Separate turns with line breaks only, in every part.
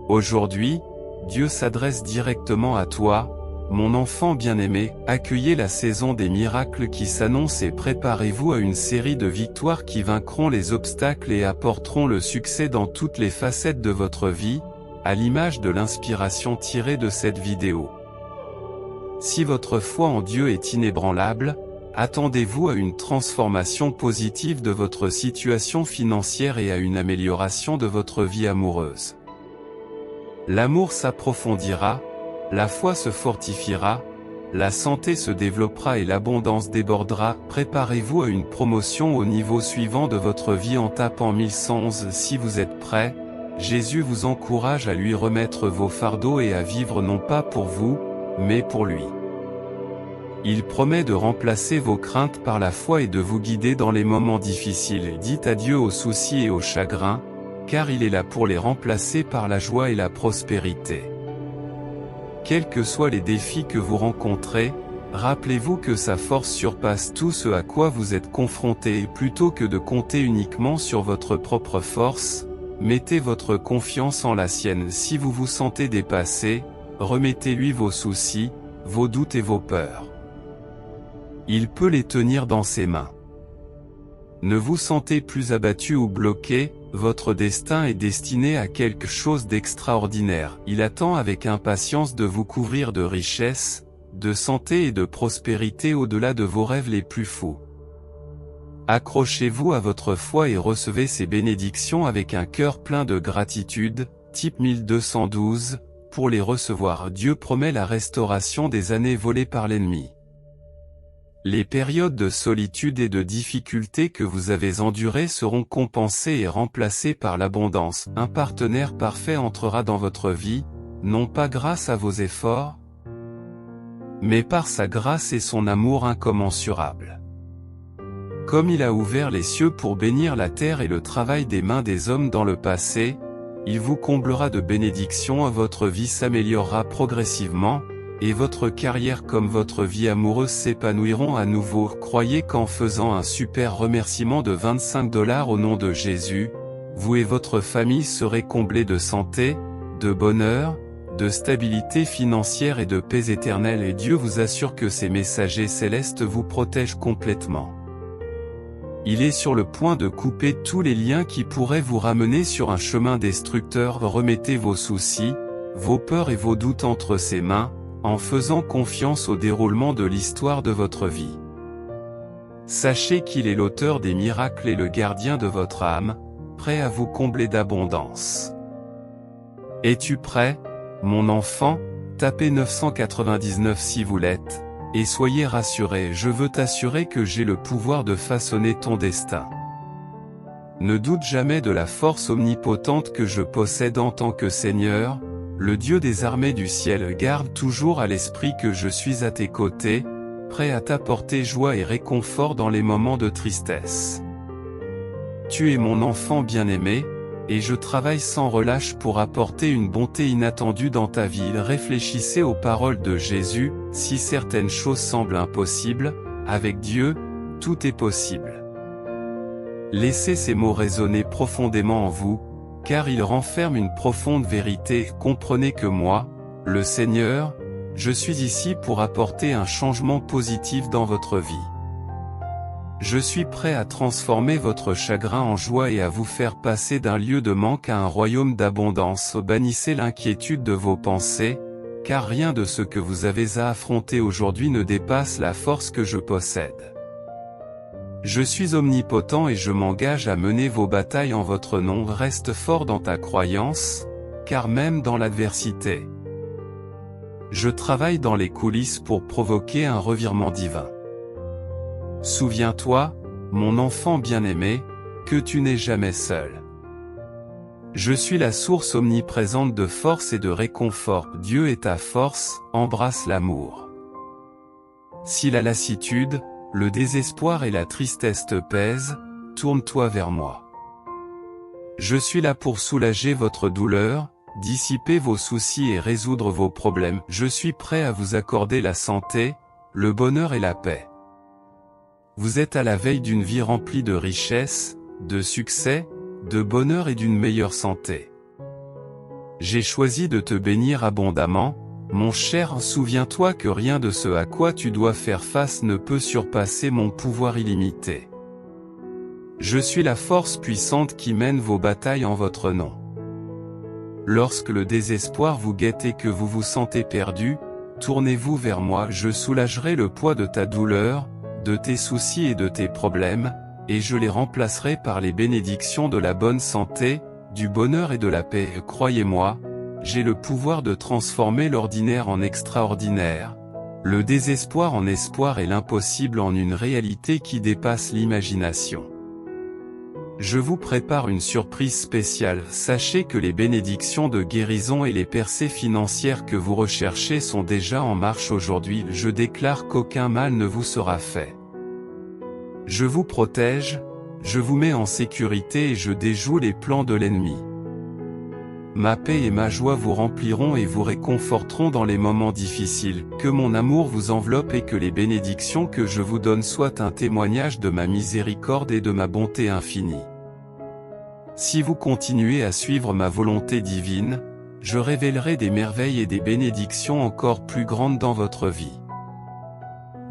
Aujourd'hui, Dieu s'adresse directement à toi, mon enfant bien-aimé, accueillez la saison des miracles qui s'annonce et préparez-vous à une série de victoires qui vaincront les obstacles et apporteront le succès dans toutes les facettes de votre vie, à l'image de l'inspiration tirée de cette vidéo. Si votre foi en Dieu est inébranlable, attendez-vous à une transformation positive de votre situation financière et à une amélioration de votre vie amoureuse. L'amour s'approfondira, la foi se fortifiera, la santé se développera et l'abondance débordera. Préparez-vous à une promotion au niveau suivant de votre vie en tapant 1111 si vous êtes prêt. Jésus vous encourage à lui remettre vos fardeaux et à vivre non pas pour vous, mais pour lui. Il promet de remplacer vos craintes par la foi et de vous guider dans les moments difficiles. Dites adieu aux soucis et aux chagrins, car il est là pour les remplacer par la joie et la prospérité. Quels que soient les défis que vous rencontrez, rappelez-vous que sa force surpasse tout ce à quoi vous êtes confronté et plutôt que de compter uniquement sur votre propre force, mettez votre confiance en la sienne. Si vous vous sentez dépassé, remettez-lui vos soucis, vos doutes et vos peurs. Il peut les tenir dans ses mains. Ne vous sentez plus abattu ou bloqué, votre destin est destiné à quelque chose d'extraordinaire. Il attend avec impatience de vous couvrir de richesses, de santé et de prospérité au-delà de vos rêves les plus fous. Accrochez-vous à votre foi et recevez ces bénédictions avec un cœur plein de gratitude. Type 1212, pour les recevoir, Dieu promet la restauration des années volées par l'ennemi. Les périodes de solitude et de difficulté que vous avez endurées seront compensées et remplacées par l'abondance. Un partenaire parfait entrera dans votre vie, non pas grâce à vos efforts, mais par sa grâce et son amour incommensurable. Comme il a ouvert les cieux pour bénir la terre et le travail des mains des hommes dans le passé, il vous comblera de bénédictions. Votre vie s'améliorera progressivement, et votre carrière comme votre vie amoureuse s'épanouiront à nouveau. Croyez qu'en faisant un super remerciement de 25 $ au nom de Jésus, vous et votre famille serez comblés de santé, de bonheur, de stabilité financière et de paix éternelle, et Dieu vous assure que ses messagers célestes vous protègent complètement. Il est sur le point de couper tous les liens qui pourraient vous ramener sur un chemin destructeur. Remettez vos soucis, vos peurs et vos doutes entre ses mains, en faisant confiance au déroulement de l'histoire de votre vie. Sachez qu'il est l'auteur des miracles et le gardien de votre âme, prêt à vous combler d'abondance. Es-tu prêt, mon enfant? Tapez 999 si vous l'êtes, et soyez rassuré. Je veux t'assurer que j'ai le pouvoir de façonner ton destin. Ne doute jamais de la force omnipotente que je possède en tant que Seigneur, le Dieu des armées du ciel. Garde toujours à l'esprit que je suis à tes côtés, prêt à t'apporter joie et réconfort dans les moments de tristesse. Tu es mon enfant bien-aimé, et je travaille sans relâche pour apporter une bonté inattendue dans ta vie. Réfléchissez aux paroles de Jésus, si certaines choses semblent impossibles, avec Dieu, tout est possible. Laissez ces mots résonner profondément en vous, car ils renferment une profonde vérité. Comprenez que moi, le Seigneur, je suis ici pour apporter un changement positif dans votre vie. Je suis prêt à transformer votre chagrin en joie et à vous faire passer d'un lieu de manque à un royaume d'abondance. Bannissez l'inquiétude de vos pensées, car rien de ce que vous avez à affronter aujourd'hui ne dépasse la force que je possède. Je suis omnipotent et je m'engage à mener vos batailles en votre nom. Reste fort dans ta croyance, car même dans l'adversité, je travaille dans les coulisses pour provoquer un revirement divin. Souviens-toi, mon enfant bien-aimé, que tu n'es jamais seul. Je suis la source omniprésente de force et de réconfort. Dieu est ta force, embrasse l'amour. Si la lassitude, le désespoir et la tristesse te pèsent, tourne-toi vers moi. Je suis là pour soulager votre douleur, dissiper vos soucis et résoudre vos problèmes. Je suis prêt à vous accorder la santé, le bonheur et la paix. Vous êtes à la veille d'une vie remplie de richesses, de succès, de bonheur et d'une meilleure santé. J'ai choisi de te bénir abondamment, mon cher, souviens-toi que rien de ce à quoi tu dois faire face ne peut surpasser mon pouvoir illimité. Je suis la force puissante qui mène vos batailles en votre nom. Lorsque le désespoir vous guette et que vous vous sentez perdu, tournez-vous vers moi, je soulagerai le poids de ta douleur, de tes soucis et de tes problèmes, et je les remplacerai par les bénédictions de la bonne santé, du bonheur et de la paix. Croyez-moi, j'ai le pouvoir de transformer l'ordinaire en extraordinaire, le désespoir en espoir et l'impossible en une réalité qui dépasse l'imagination. Je vous prépare une surprise spéciale, sachez que les bénédictions de guérison et les percées financières que vous recherchez sont déjà en marche aujourd'hui. Je déclare qu'aucun mal ne vous sera fait. Je vous protège, je vous mets en sécurité et je déjoue les plans de l'ennemi. Ma paix et ma joie vous rempliront et vous réconforteront dans les moments difficiles. Que mon amour vous enveloppe et que les bénédictions que je vous donne soient un témoignage de ma miséricorde et de ma bonté infinie. Si vous continuez à suivre ma volonté divine, je révélerai des merveilles et des bénédictions encore plus grandes dans votre vie.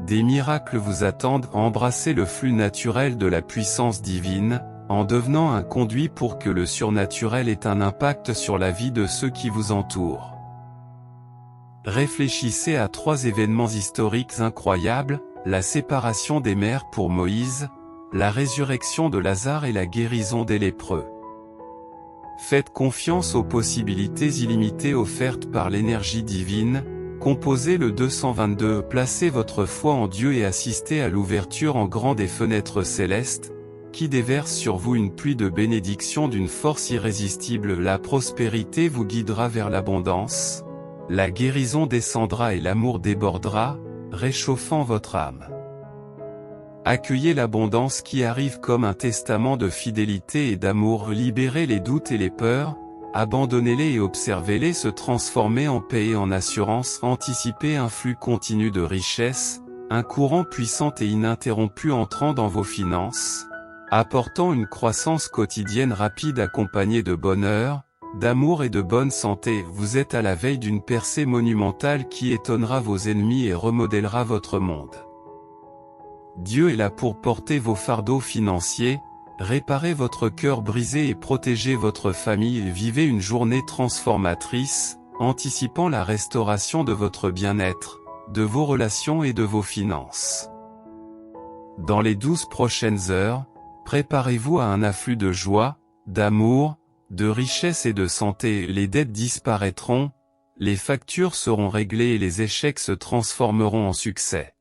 Des miracles vous attendent. Embrassez le flux naturel de la puissance divine, en devenant un conduit pour que le surnaturel ait un impact sur la vie de ceux qui vous entourent. Réfléchissez à 3 événements historiques incroyables, la séparation des mers pour Moïse, la résurrection de Lazare et la guérison des lépreux. Faites confiance aux possibilités illimitées offertes par l'énergie divine, composez le 222, placez votre foi en Dieu et assistez à l'ouverture en grand des fenêtres célestes, qui déverse sur vous une pluie de bénédictions d'une force irrésistible. La prospérité vous guidera vers l'abondance, la guérison descendra et l'amour débordera, réchauffant votre âme. Accueillez l'abondance qui arrive comme un testament de fidélité et d'amour. Libérez les doutes et les peurs, abandonnez-les et observez-les se transformer en paix et en assurance. Anticipez un flux continu de richesse, un courant puissant et ininterrompu entrant dans vos finances, apportant une croissance quotidienne rapide accompagnée de bonheur, d'amour et de bonne santé. Vous êtes à la veille d'une percée monumentale qui étonnera vos ennemis et remodèlera votre monde. Dieu est là pour porter vos fardeaux financiers, réparer votre cœur brisé et protéger votre famille. Vivez une journée transformatrice, anticipant la restauration de votre bien-être, de vos relations et de vos finances. Dans les 12 prochaines heures, préparez-vous à un afflux de joie, d'amour, de richesse et de santé. Les dettes disparaîtront, les factures seront réglées et les échecs se transformeront en succès.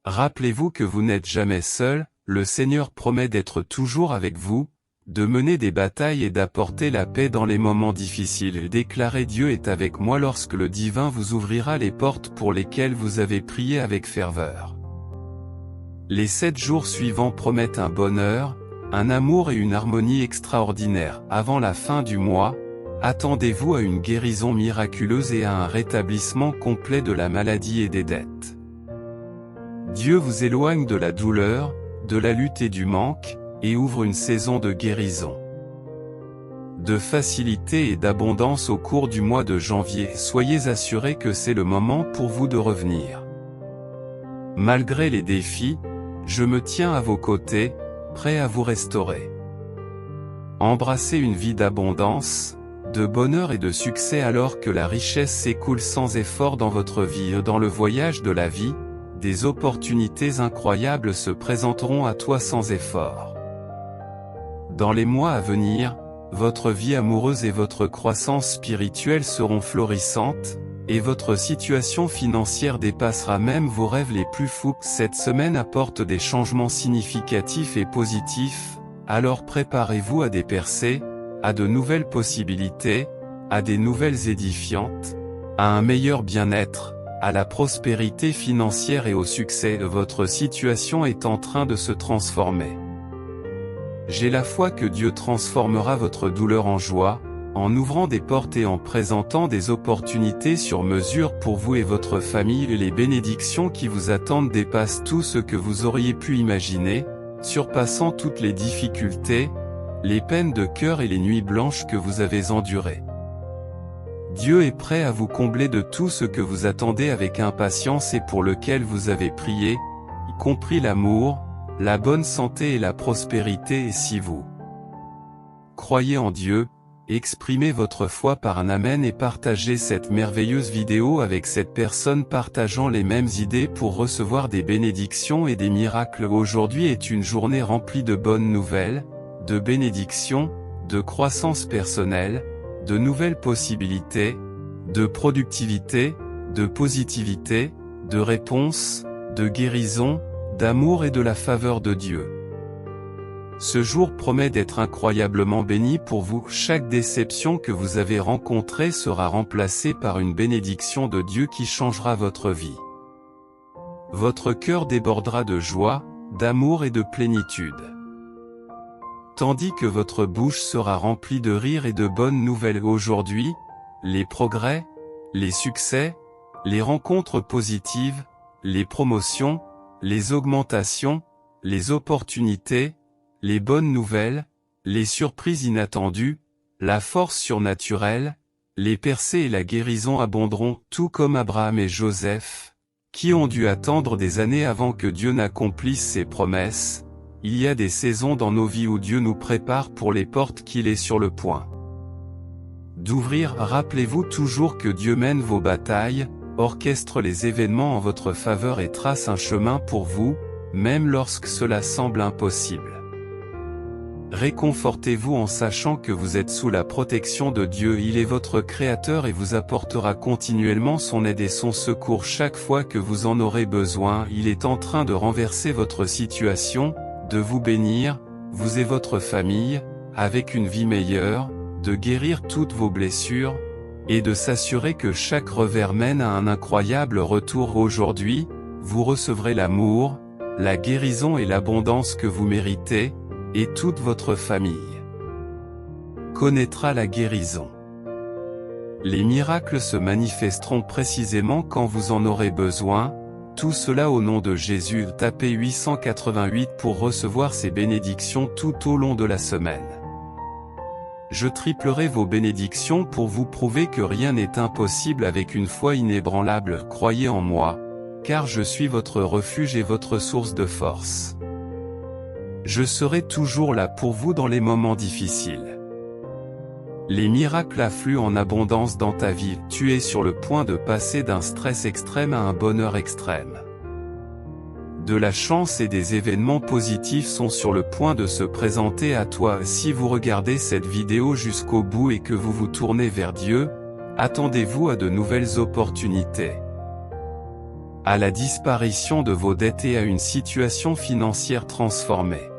Rappelez-vous que vous n'êtes jamais seul, le Seigneur promet d'être toujours avec vous, de mener des batailles et d'apporter la paix dans les moments difficiles. Déclarez: Dieu est avec moi lorsque le divin vous ouvrira les portes pour lesquelles vous avez prié avec ferveur. Les 7 jours suivants promettent un bonheur, un amour et une harmonie extraordinaires. Avant la fin du mois, attendez-vous à une guérison miraculeuse et à un rétablissement complet de la maladie et des dettes. Dieu vous éloigne de la douleur, de la lutte et du manque, et ouvre une saison de guérison, de facilité et d'abondance au cours du mois de janvier. Soyez assurés que c'est le moment pour vous de revenir. Malgré les défis, je me tiens à vos côtés, prêt à vous restaurer. Embrassez une vie d'abondance, de bonheur et de succès alors que la richesse s'écoule sans effort dans votre vie. Dans le voyage de la vie, des opportunités incroyables se présenteront à toi sans effort. Dans les mois à venir, votre vie amoureuse et votre croissance spirituelle seront florissantes, et votre situation financière dépassera même vos rêves les plus fous. Cette semaine apporte des changements significatifs et positifs, alors préparez-vous à des percées, à de nouvelles possibilités, à des nouvelles édifiantes, à un meilleur bien-être, à la prospérité financière et au succès. Votre situation est en train de se transformer. J'ai la foi que Dieu transformera votre douleur en joie, en ouvrant des portes et en présentant des opportunités sur mesure pour vous et votre famille. Les bénédictions qui vous attendent dépassent tout ce que vous auriez pu imaginer, surpassant toutes les difficultés, les peines de cœur et les nuits blanches que vous avez endurées. Dieu est prêt à vous combler de tout ce que vous attendez avec impatience et pour lequel vous avez prié, y compris l'amour, la bonne santé et la prospérité. Et si vous croyez en Dieu, exprimez votre foi par un amen et partagez cette merveilleuse vidéo avec cette personne partageant les mêmes idées pour recevoir des bénédictions et des miracles. Aujourd'hui est une journée remplie de bonnes nouvelles, de bénédictions, de croissance personnelle, de nouvelles possibilités, de productivité, de positivité, de réponse, de guérison, d'amour et de la faveur de Dieu. Ce jour promet d'être incroyablement béni pour vous. Chaque déception que vous avez rencontrée sera remplacée par une bénédiction de Dieu qui changera votre vie. Votre cœur débordera de joie, d'amour et de plénitude. Tandis que votre bouche sera remplie de rire et de bonnes nouvelles. Aujourd'hui, les progrès, les succès, les rencontres positives, les promotions, les augmentations, les opportunités, les bonnes nouvelles, les surprises inattendues, la force surnaturelle, les percées et la guérison abonderont, tout comme Abraham et Joseph, qui ont dû attendre des années avant que Dieu n'accomplisse ses promesses. Il y a des saisons dans nos vies où Dieu nous prépare pour les portes qu'il est sur le point d'ouvrir. Rappelez-vous toujours que Dieu mène vos batailles, orchestre les événements en votre faveur et trace un chemin pour vous, même lorsque cela semble impossible. Réconfortez-vous en sachant que vous êtes sous la protection de Dieu. Il est votre Créateur et vous apportera continuellement son aide et son secours chaque fois que vous en aurez besoin. Il est en train de renverser votre situation, de vous bénir, vous et votre famille, avec une vie meilleure, de guérir toutes vos blessures, et de s'assurer que chaque revers mène à un incroyable retour. Aujourd'hui, vous recevrez l'amour, la guérison et l'abondance que vous méritez, et toute votre famille connaîtra la guérison. Les miracles se manifesteront précisément quand vous en aurez besoin, tout cela au nom de Jésus. Tapez 888 pour recevoir ces bénédictions tout au long de la semaine. Je triplerai vos bénédictions pour vous prouver que rien n'est impossible avec une foi inébranlable. Croyez en moi, car je suis votre refuge et votre source de force. Je serai toujours là pour vous dans les moments difficiles. Les miracles affluent en abondance dans ta vie. Tu es sur le point de passer d'un stress extrême à un bonheur extrême. De la chance et des événements positifs sont sur le point de se présenter à toi. Si vous regardez cette vidéo jusqu'au bout et que vous vous tournez vers Dieu, attendez-vous à de nouvelles opportunités, à la disparition de vos dettes et à une situation financière transformée.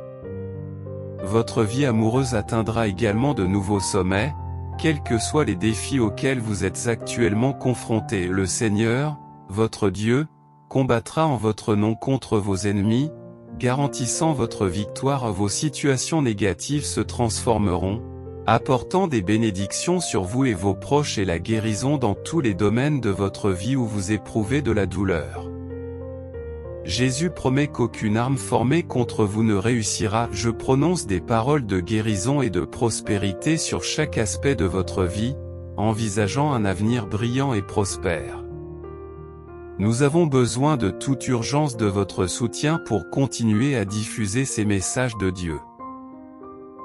Votre vie amoureuse atteindra également de nouveaux sommets, quels que soient les défis auxquels vous êtes actuellement confrontés. Le Seigneur, votre Dieu, combattra en votre nom contre vos ennemis, garantissant votre victoire. Vos situations négatives se transformeront, apportant des bénédictions sur vous et vos proches et la guérison dans tous les domaines de votre vie où vous éprouvez de la douleur. Jésus promet qu'aucune arme formée contre vous ne réussira. Je prononce des paroles de guérison et de prospérité sur chaque aspect de votre vie, envisageant un avenir brillant et prospère. Nous avons besoin de toute urgence de votre soutien pour continuer à diffuser ces messages de Dieu.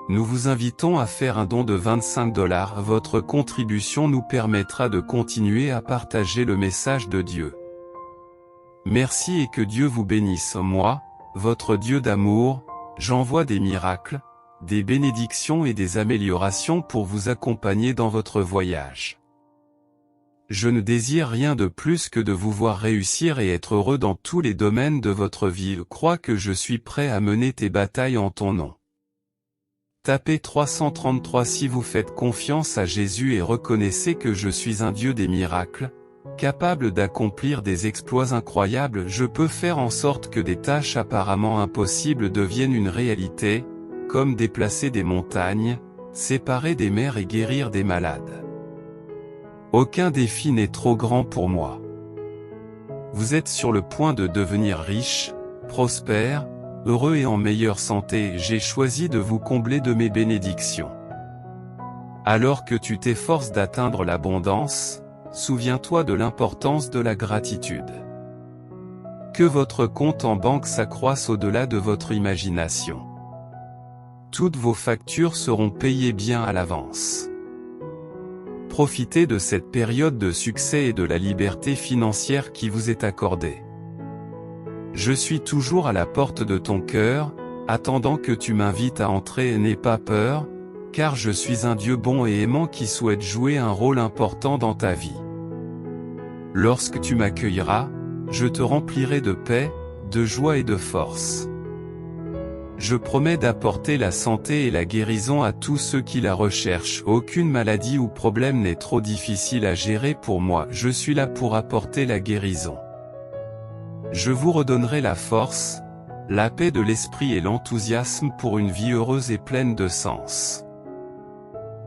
Nous vous invitons à faire un don de 25 $. Votre contribution nous permettra de continuer à partager le message de Dieu. Merci et que Dieu vous bénisse. Moi, votre Dieu d'amour, j'envoie des miracles, des bénédictions et des améliorations pour vous accompagner dans votre voyage. Je ne désire rien de plus que de vous voir réussir et être heureux dans tous les domaines de votre vie. Crois que je suis prêt à mener tes batailles en ton nom. Tapez 333 si vous faites confiance à Jésus et reconnaissez que je suis un Dieu des miracles, capable d'accomplir des exploits incroyables. Je peux faire en sorte que des tâches apparemment impossibles deviennent une réalité, comme déplacer des montagnes, séparer des mers et guérir des malades. Aucun défi n'est trop grand pour moi. Vous êtes sur le point de devenir riche, prospère, heureux et en meilleure santé. J'ai choisi de vous combler de mes bénédictions. Alors que tu t'efforces d'atteindre l'abondance, souviens-toi de l'importance de la gratitude. Que votre compte en banque s'accroisse au-delà de votre imagination. Toutes vos factures seront payées bien à l'avance. Profitez de cette période de succès et de la liberté financière qui vous est accordée. Je suis toujours à la porte de ton cœur, attendant que tu m'invites à entrer et n'aie pas peur, car je suis un Dieu bon et aimant qui souhaite jouer un rôle important dans ta vie. Lorsque tu m'accueilleras, je te remplirai de paix, de joie et de force. Je promets d'apporter la santé et la guérison à tous ceux qui la recherchent. Aucune maladie ou problème n'est trop difficile à gérer pour moi. Je suis là pour apporter la guérison. Je vous redonnerai la force, la paix de l'esprit et l'enthousiasme pour une vie heureuse et pleine de sens.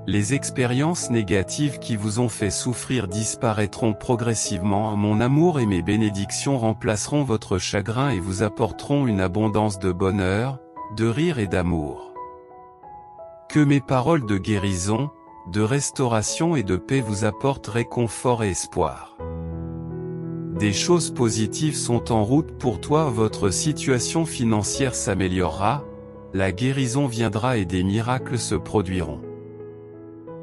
Les expériences négatives qui vous ont fait souffrir disparaîtront progressivement. Mon amour et mes bénédictions remplaceront votre chagrin et vous apporteront une abondance de bonheur, de rire et d'amour. Que mes paroles de guérison, de restauration et de paix vous apportent réconfort et espoir. Des choses positives sont en route pour toi. Votre situation financière s'améliorera, la guérison viendra et des miracles se produiront.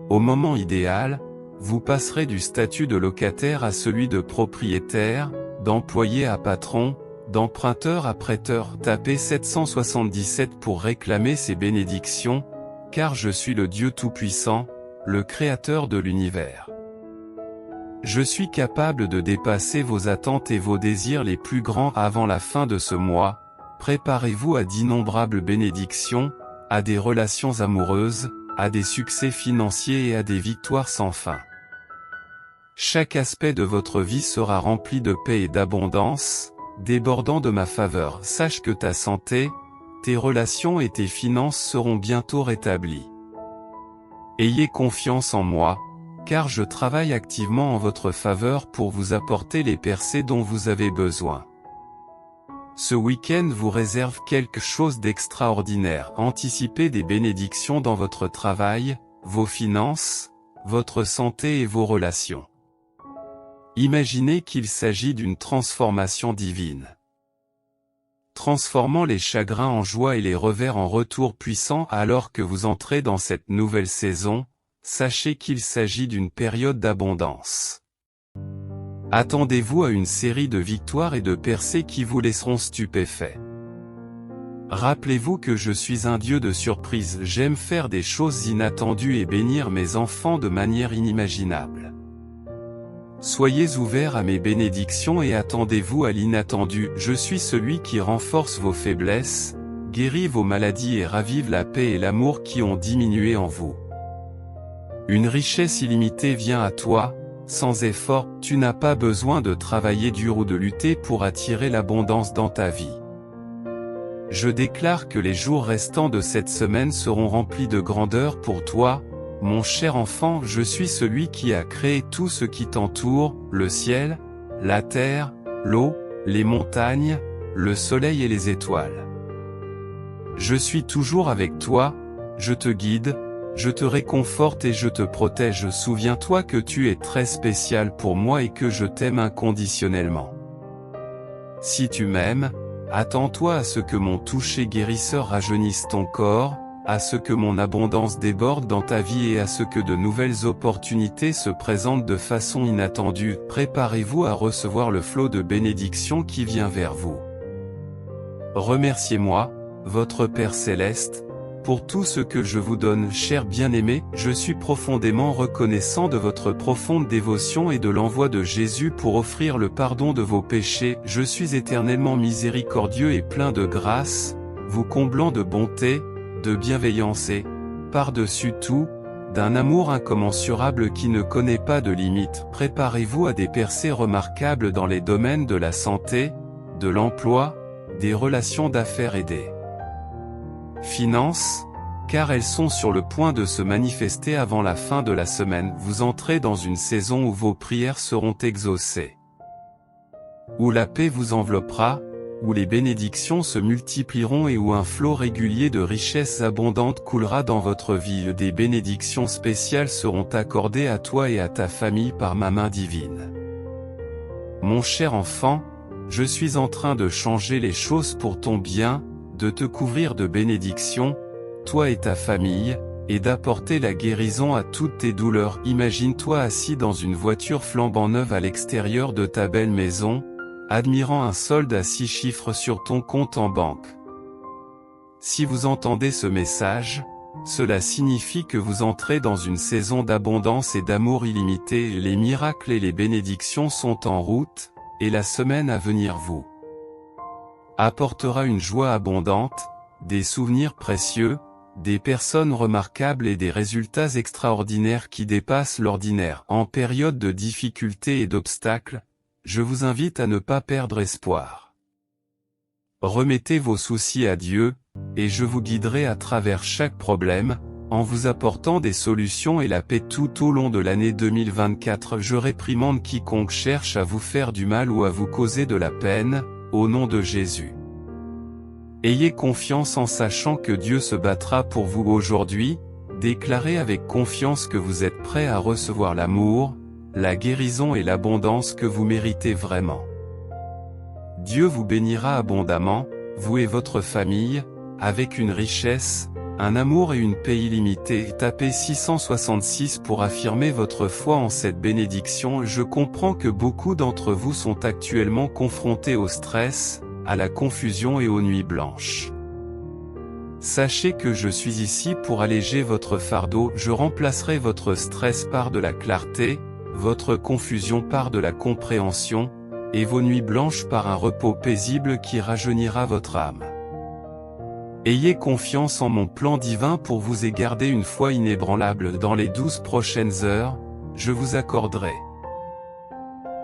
Au moment idéal, vous passerez du statut de locataire à celui de propriétaire, d'employé à patron, d'emprunteur à prêteur. Tapez 777 pour réclamer ces bénédictions, car je suis le Dieu Tout-Puissant, le Créateur de l'univers. Je suis capable de dépasser vos attentes et vos désirs les plus grands avant la fin de ce mois. Préparez-vous à d'innombrables bénédictions, à des relations amoureuses, à des succès financiers et à des victoires sans fin. Chaque aspect de votre vie sera rempli de paix et d'abondance, débordant de ma faveur. Sache que ta santé, tes relations et tes finances seront bientôt rétablies. Ayez confiance en moi, car je travaille activement en votre faveur pour vous apporter les percées dont vous avez besoin. Ce week-end vous réserve quelque chose d'extraordinaire. Anticipez des bénédictions dans votre travail, vos finances, votre santé et vos relations. Imaginez qu'il s'agit d'une transformation divine. Transformant les chagrins en joie et les revers en retour puissant. Alors que vous entrez dans cette nouvelle saison, sachez qu'il s'agit d'une période d'abondance. Attendez-vous à une série de victoires et de percées qui vous laisseront stupéfaits. Rappelez-vous que je suis un Dieu de surprise. J'aime faire des choses inattendues et bénir mes enfants de manière inimaginable. Soyez ouverts à mes bénédictions et attendez-vous à l'inattendu. Je suis celui qui renforce vos faiblesses, guérit vos maladies et ravive la paix et l'amour qui ont diminué en vous. Une richesse illimitée vient à toi, sans effort. Tu n'as pas besoin de travailler dur ou de lutter pour attirer l'abondance dans ta vie. Je déclare que les jours restants de cette semaine seront remplis de grandeur pour toi, mon cher enfant. Je suis celui qui a créé tout ce qui t'entoure, le ciel, la terre, l'eau, les montagnes, le soleil et les étoiles. Je suis toujours avec toi, je te guide, je te réconforte et je te protège. Souviens-toi que tu es très spécial pour moi et que je t'aime inconditionnellement. Si tu m'aimes, attends-toi à ce que mon toucher guérisseur rajeunisse ton corps, à ce que mon abondance déborde dans ta vie et à ce que de nouvelles opportunités se présentent de façon inattendue. Préparez-vous à recevoir le flot de bénédictions qui vient vers vous. Remerciez-moi, votre Père Céleste, pour tout ce que je vous donne. Cher bien-aimé, je suis profondément reconnaissant de votre profonde dévotion et de l'envoi de Jésus pour offrir le pardon de vos péchés. Je suis éternellement miséricordieux et plein de grâce, vous comblant de bonté, de bienveillance et, par-dessus tout, d'un amour incommensurable qui ne connaît pas de limites. Préparez-vous à des percées remarquables dans les domaines de la santé, de l'emploi, des relations d'affaires et des finances, car elles sont sur le point de se manifester avant la fin de la semaine. Vous entrez dans une saison où vos prières seront exaucées, où la paix vous enveloppera, où les bénédictions se multiplieront et où un flot régulier de richesses abondantes coulera dans votre vie. Des bénédictions spéciales seront accordées à toi et à ta famille par ma main divine. Mon cher enfant, je suis en train de changer les choses pour ton bien, de te couvrir de bénédictions, toi et ta famille, et d'apporter la guérison à toutes tes douleurs. Imagine-toi assis dans une voiture flambant neuve à l'extérieur de ta belle maison, admirant un solde à 6 chiffres sur ton compte en banque. Si vous entendez ce message, cela signifie que vous entrez dans une saison d'abondance et d'amour illimité. Les miracles et les bénédictions sont en route, et la semaine à venir vous apportera une joie abondante, des souvenirs précieux, des personnes remarquables et des résultats extraordinaires qui dépassent l'ordinaire. En période de difficultés et d'obstacles, je vous invite à ne pas perdre espoir. Remettez vos soucis à Dieu, et je vous guiderai à travers chaque problème, en vous apportant des solutions et la paix tout au long de l'année 2024. Je réprimande quiconque cherche à vous faire du mal ou à vous causer de la peine, au nom de Jésus. Ayez confiance en sachant que Dieu se battra pour vous aujourd'hui, déclarez avec confiance que vous êtes prêt à recevoir l'amour, la guérison et l'abondance que vous méritez vraiment. Dieu vous bénira abondamment, vous et votre famille, avec une richesse, un amour et une paix illimitée. Tapez 666 pour affirmer votre foi en cette bénédiction. Je comprends que beaucoup d'entre vous sont actuellement confrontés au stress, à la confusion et aux nuits blanches. Sachez que je suis ici pour alléger votre fardeau. Je remplacerai votre stress par de la clarté, votre confusion par de la compréhension, et vos nuits blanches par un repos paisible qui rajeunira votre âme. Ayez confiance en mon plan divin pour vous et garder une foi inébranlable. Dans les 12 prochaines heures, je vous accorderai,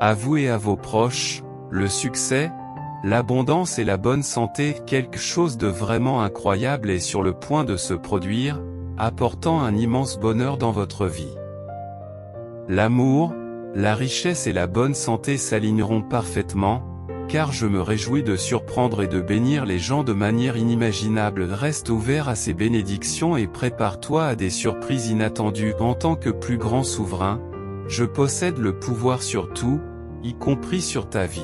à vous et à vos proches, le succès, l'abondance et la bonne santé. Quelque chose de vraiment incroyable est sur le point de se produire, apportant un immense bonheur dans votre vie. L'amour, la richesse et la bonne santé s'aligneront parfaitement, car je me réjouis de surprendre et de bénir les gens de manière inimaginable. Reste ouvert à ces bénédictions et prépare-toi à des surprises inattendues. En tant que plus grand souverain, je possède le pouvoir sur tout, y compris sur ta vie.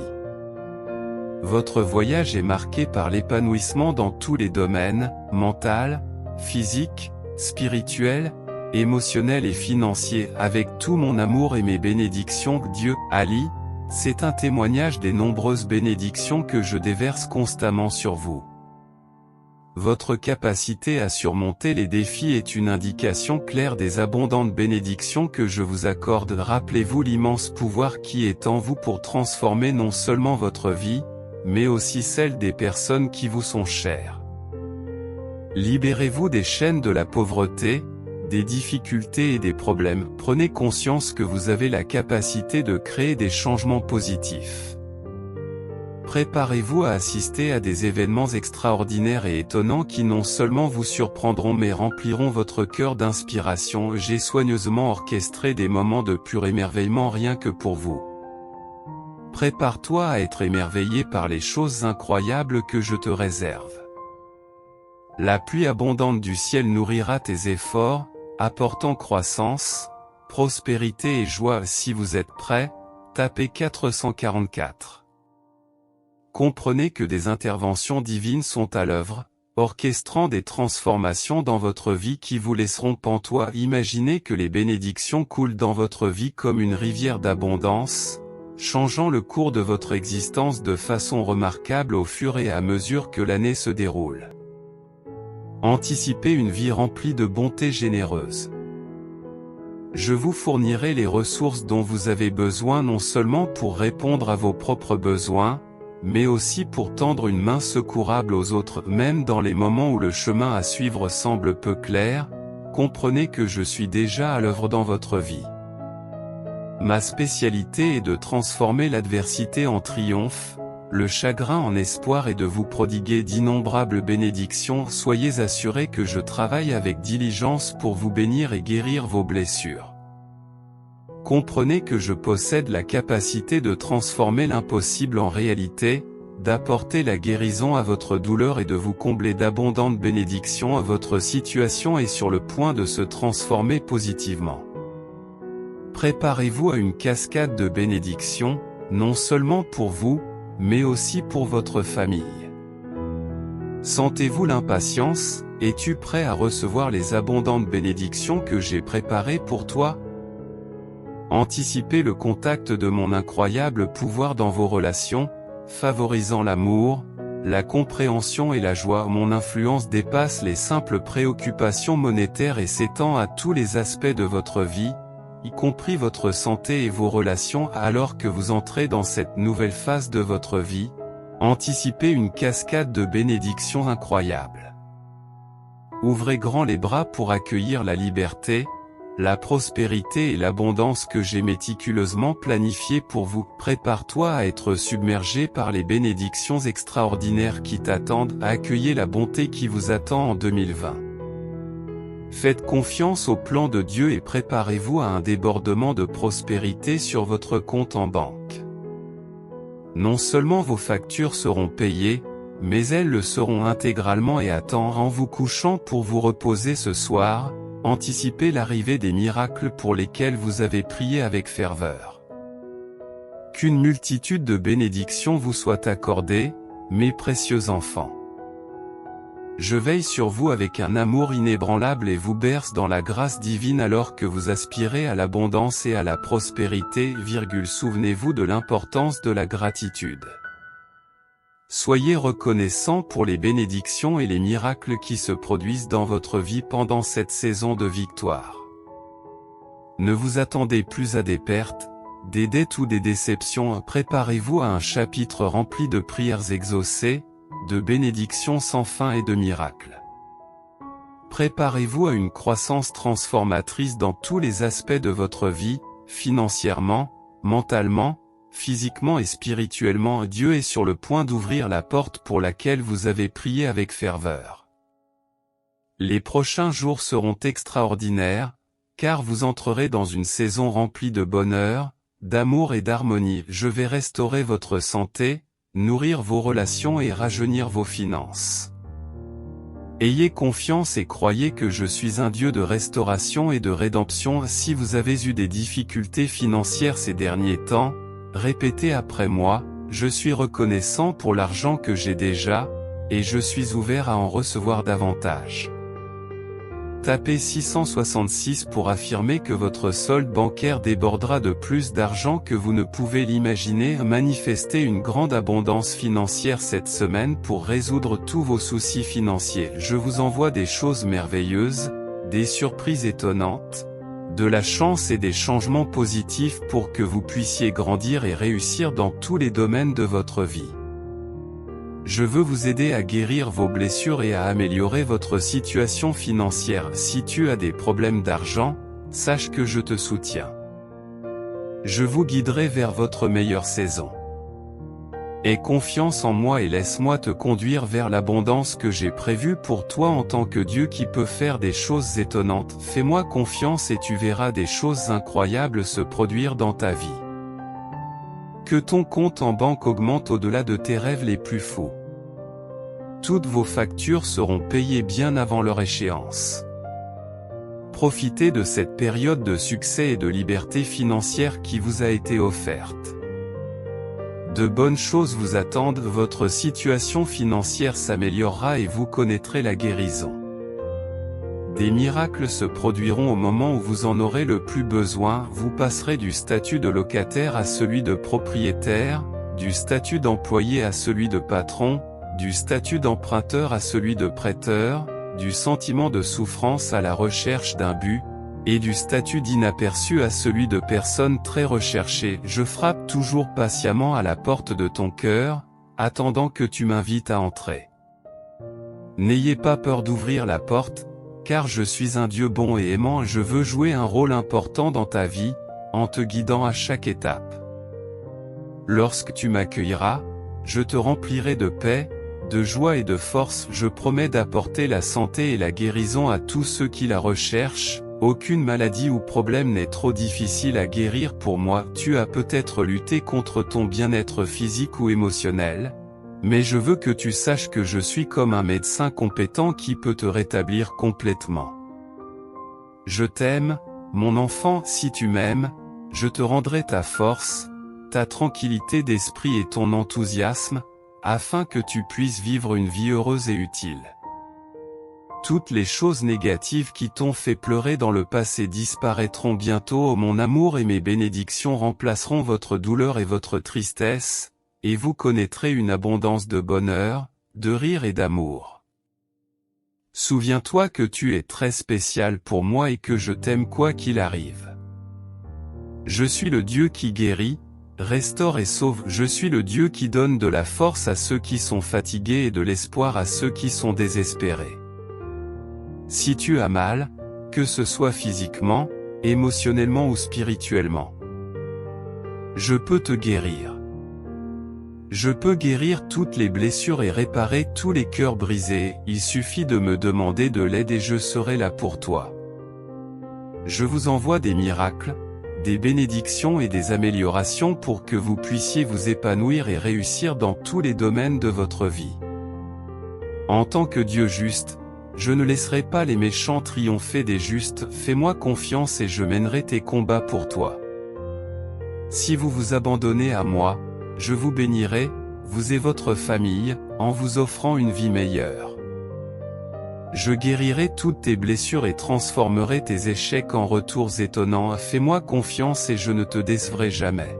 Votre voyage est marqué par l'épanouissement dans tous les domaines, mental, physique, spirituel, émotionnel et financier. Avec tout mon amour et mes bénédictions, Dieu, Ali, c'est un témoignage des nombreuses bénédictions que je déverse constamment sur vous. Votre capacité à surmonter les défis est une indication claire des abondantes bénédictions que je vous accorde. Rappelez-vous l'immense pouvoir qui est en vous pour transformer non seulement votre vie, mais aussi celle des personnes qui vous sont chères. Libérez-vous des chaînes de la pauvreté, des difficultés et des problèmes. Prenez conscience que vous avez la capacité de créer des changements positifs. Préparez-vous à assister à des événements extraordinaires et étonnants qui non seulement vous surprendront mais rempliront votre cœur d'inspiration. J'ai soigneusement orchestré des moments de pur émerveillement rien que pour vous. Prépare-toi à être émerveillé par les choses incroyables que je te réserve. La pluie abondante du ciel nourrira tes efforts, apportant croissance, prospérité et joie. Si vous êtes prêts, tapez 444. Comprenez que des interventions divines sont à l'œuvre, orchestrant des transformations dans votre vie qui vous laisseront pantois. Imaginez que les bénédictions coulent dans votre vie comme une rivière d'abondance, changeant le cours de votre existence de façon remarquable au fur et à mesure que l'année se déroule. Anticipez une vie remplie de bonté généreuse. Je vous fournirai les ressources dont vous avez besoin non seulement pour répondre à vos propres besoins, mais aussi pour tendre une main secourable aux autres. Même dans les moments où le chemin à suivre semble peu clair, comprenez que je suis déjà à l'œuvre dans votre vie. Ma spécialité est de transformer l'adversité en triomphe, le chagrin en espoir et de vous prodiguer d'innombrables bénédictions. Soyez assurés que je travaille avec diligence pour vous bénir et guérir vos blessures. Comprenez que je possède la capacité de transformer l'impossible en réalité, d'apporter la guérison à votre douleur et de vous combler d'abondantes bénédictions. Votre situation est sur le point de se transformer positivement. Préparez-vous à une cascade de bénédictions, non seulement pour vous, mais aussi pour votre famille. Sentez-vous l'impatience? Es-tu prêt à recevoir les abondantes bénédictions que j'ai préparées pour toi? Anticipez le contact de mon incroyable pouvoir dans vos relations, favorisant l'amour, la compréhension et la joie. Mon influence dépasse les simples préoccupations monétaires et s'étend à tous les aspects de votre vie, y compris votre santé et vos relations. Alors que vous entrez dans cette nouvelle phase de votre vie, anticipez une cascade de bénédictions incroyables. Ouvrez grand les bras pour accueillir la liberté, la prospérité et l'abondance que j'ai méticuleusement planifiées pour vous. Prépare-toi à être submergé par les bénédictions extraordinaires qui t'attendent. Accueillez la bonté qui vous attend en 2020. Faites confiance au plan de Dieu et préparez-vous à un débordement de prospérité sur votre compte en banque. Non seulement vos factures seront payées, mais elles le seront intégralement et à temps. En vous couchant pour vous reposer ce soir, anticipez l'arrivée des miracles pour lesquels vous avez prié avec ferveur. Qu'une multitude de bénédictions vous soit accordée, mes précieux enfants. Je veille sur vous avec un amour inébranlable et vous berce dans la grâce divine alors que vous aspirez à l'abondance et à la prospérité. Souvenez-vous de l'importance de la gratitude. Soyez reconnaissants pour les bénédictions et les miracles qui se produisent dans votre vie pendant cette saison de victoire. Ne vous attendez plus à des pertes, des dettes ou des déceptions. Préparez-vous à un chapitre rempli de prières exaucées, de bénédictions sans fin et de miracles. Préparez-vous à une croissance transformatrice dans tous les aspects de votre vie, financièrement, mentalement, physiquement et spirituellement. Dieu est sur le point d'ouvrir la porte pour laquelle vous avez prié avec ferveur. Les prochains jours seront extraordinaires, car vous entrerez dans une saison remplie de bonheur, d'amour et d'harmonie. Je vais restaurer votre santé, nourrir vos relations et rajeunir vos finances. Ayez confiance et croyez que je suis un Dieu de restauration et de rédemption. Si vous avez eu des difficultés financières ces derniers temps, répétez après moi, je suis reconnaissant pour l'argent que j'ai déjà, et je suis ouvert à en recevoir davantage. Tapez 666 pour affirmer que votre solde bancaire débordera de plus d'argent que vous ne pouvez l'imaginer. Manifestez une grande abondance financière cette semaine pour résoudre tous vos soucis financiers. Je vous envoie des choses merveilleuses, des surprises étonnantes, de la chance et des changements positifs pour que vous puissiez grandir et réussir dans tous les domaines de votre vie. Je veux vous aider à guérir vos blessures et à améliorer votre situation financière. Si tu as des problèmes d'argent, sache que je te soutiens. Je vous guiderai vers votre meilleure saison. Aie confiance en moi et laisse-moi te conduire vers l'abondance que j'ai prévue pour toi en tant que Dieu qui peut faire des choses étonnantes. Fais-moi confiance et tu verras des choses incroyables se produire dans ta vie. Que ton compte en banque augmente au-delà de tes rêves les plus fous. Toutes vos factures seront payées bien avant leur échéance. Profitez de cette période de succès et de liberté financière qui vous a été offerte. De bonnes choses vous attendent, votre situation financière s'améliorera et vous connaîtrez la guérison. Des miracles se produiront au moment où vous en aurez le plus besoin. Vous passerez du statut de locataire à celui de propriétaire, du statut d'employé à celui de patron, du statut d'emprunteur à celui de prêteur, du sentiment de souffrance à la recherche d'un but, et du statut d'inaperçu à celui de personne très recherchée. Je frappe toujours patiemment à la porte de ton cœur, attendant que tu m'invites à entrer. N'ayez pas peur d'ouvrir la porte, car je suis un Dieu bon et aimant. Je veux jouer un rôle important dans ta vie, en te guidant à chaque étape. Lorsque tu m'accueilleras, je te remplirai de paix, de joie et de force. Je promets d'apporter la santé et la guérison à tous ceux qui la recherchent. Aucune maladie ou problème n'est trop difficile à guérir pour moi. Tu as peut-être lutté contre ton bien-être physique ou émotionnel, Mais je veux que tu saches que je suis comme un médecin compétent qui peut te rétablir complètement. Je t'aime, mon enfant, si tu m'aimes, je te rendrai ta force, ta tranquillité d'esprit et ton enthousiasme, afin que tu puisses vivre une vie heureuse et utile. Toutes les choses négatives qui t'ont fait pleurer dans le passé disparaîtront bientôt. Mon amour et mes bénédictions remplaceront votre douleur et votre tristesse, et vous connaîtrez une abondance de bonheur, de rire et d'amour. Souviens-toi que tu es très spécial pour moi et que je t'aime quoi qu'il arrive. Je suis le Dieu qui guérit, restaure et sauve. Je suis le Dieu qui donne de la force à ceux qui sont fatigués et de l'espoir à ceux qui sont désespérés. Si tu as mal, que ce soit physiquement, émotionnellement ou spirituellement, je peux te guérir. Je peux guérir toutes les blessures et réparer tous les cœurs brisés. Il suffit de me demander de l'aide et je serai là pour toi. Je vous envoie des miracles, des bénédictions et des améliorations pour que vous puissiez vous épanouir et réussir dans tous les domaines de votre vie. En tant que Dieu juste, je ne laisserai pas les méchants triompher des justes. Fais-moi confiance et je mènerai tes combats pour toi. Si vous vous abandonnez à moi, je vous bénirai, vous et votre famille, en vous offrant une vie meilleure. Je guérirai toutes tes blessures et transformerai tes échecs en retours étonnants. Fais-moi confiance et je ne te décevrai jamais.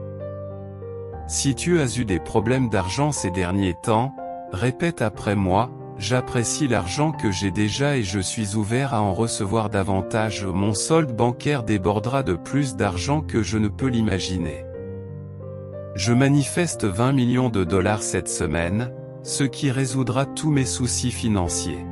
Si tu as eu des problèmes d'argent ces derniers temps, répète après moi: j'apprécie l'argent que j'ai déjà et je suis ouvert à en recevoir davantage. Mon solde bancaire débordera de plus d'argent que je ne peux l'imaginer. Je manifeste 20 millions de dollars cette semaine, ce qui résoudra tous mes soucis financiers.